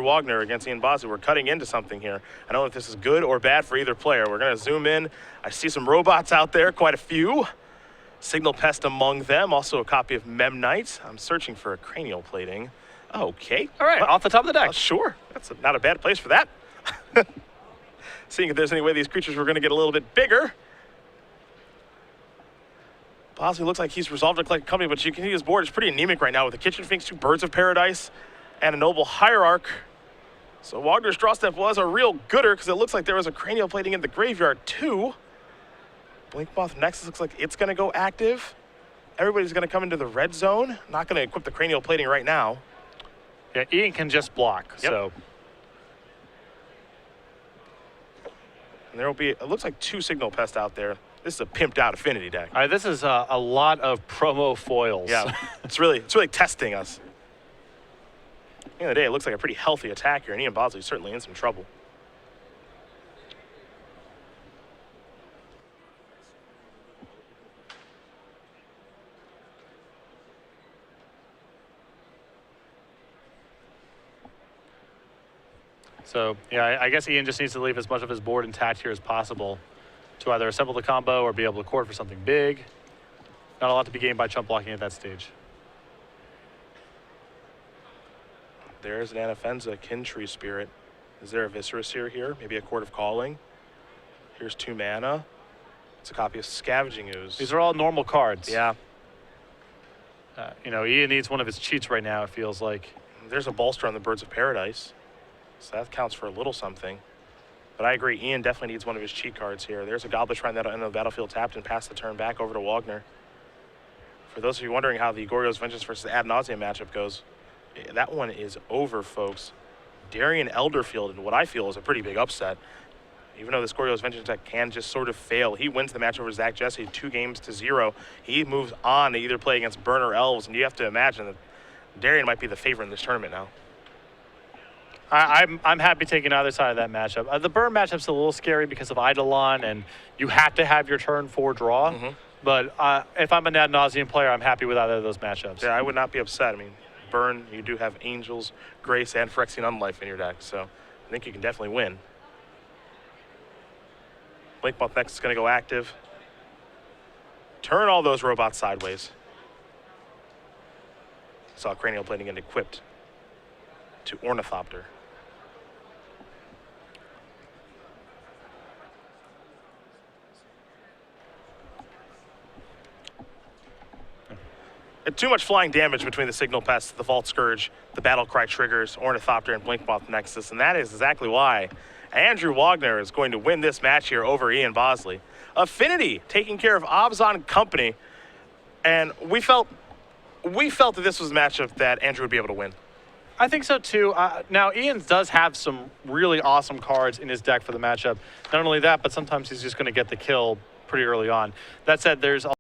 Andrew Wagoner against Ian Bosley. We're cutting into something here. I don't know if this is good or bad for either player. We're going to zoom in. I see some robots out there, quite a few. Signal Pest among them, also a copy of Mem Knight. I'm searching for a cranial plating. Okay. All right, off the top of the deck. Sure, that's not a bad place for that. Seeing if there's any way these creatures were going to get a little bit bigger. Bosley looks like he's resolved to collect company, but you can see his board is pretty anemic right now with the Kitchen Finks, 2 Birds of Paradise, and a Noble Hierarch. So Wagner's draw step was a real gooder because it looks like there was a cranial plating in the graveyard too. Blinkmoth Nexus looks like it's going to go active. Everybody's going to come into the red zone. Not going to equip the cranial plating right now. Yeah, Ian can just block, so. And there will be, it looks like 2 Signal Pest out there. This is a pimped out Affinity deck. This is a lot of promo foils. Yeah, it's really testing us. At the end of the day, it looks like a pretty healthy attack here, and Ian Bosley's certainly in some trouble. So, yeah, I guess Ian just needs to leave as much of his board intact here as possible to either assemble the combo or be able to court for something big. Not a lot to be gained by chump blocking at that stage. There's an Anafenza Kintree Spirit. Is there a Viscera Seer here? Maybe a Court of Calling. Here's 2 mana. It's a copy of Scavenging Ooze. These are all normal cards. Yeah. You know, Ian needs one of his cheats right now, it feels like. There's a Bolster on the Birds of Paradise. So that counts for a little something. But I agree, Ian definitely needs one of his cheat cards here. There's a Goblet Shrine that'll end the battlefield tapped and pass the turn back over to Wagner. For those of you wondering how the Goryo's Vengeance versus Ad Nauseam matchup goes, that one is over, folks. Darian Elderfield in what I feel is a pretty big upset. Even though this Goryo's Vengeance deck can just sort of fail, he wins the match over Zach Jesse 2-0. He moves on to either play against Burn or Elves, and you have to imagine that Darian might be the favorite in this tournament now. I'm happy taking either side of that matchup. The Burn matchup's a little scary because of Eidolon, and you have to have your turn 4 draw. But if I'm an Ad Nauseam player, I'm happy with either of those matchups. Yeah, I would not be upset. I mean, Burn, you do have Angels, Grace, and Phyrexian Unlife in your deck, so I think you can definitely win. Blinkmoth Nexus is going to go active. Turn all those robots sideways. Saw Cranial Plating get equipped to Ornithopter. Too much flying damage between the Signal Pest, the Vault Scourge, the Battle Cry triggers, Ornithopter, and Blinkmoth Nexus, and that is exactly why Andrew Wagner is going to win this match here over Ian Bosley. Affinity taking care of Obzon Company, and we felt that this was a matchup that Andrew would be able to win. I think so too. Now, Ian does have some really awesome cards in his deck for the matchup. Not only that, but sometimes he's just going to get the kill pretty early on. That said, there's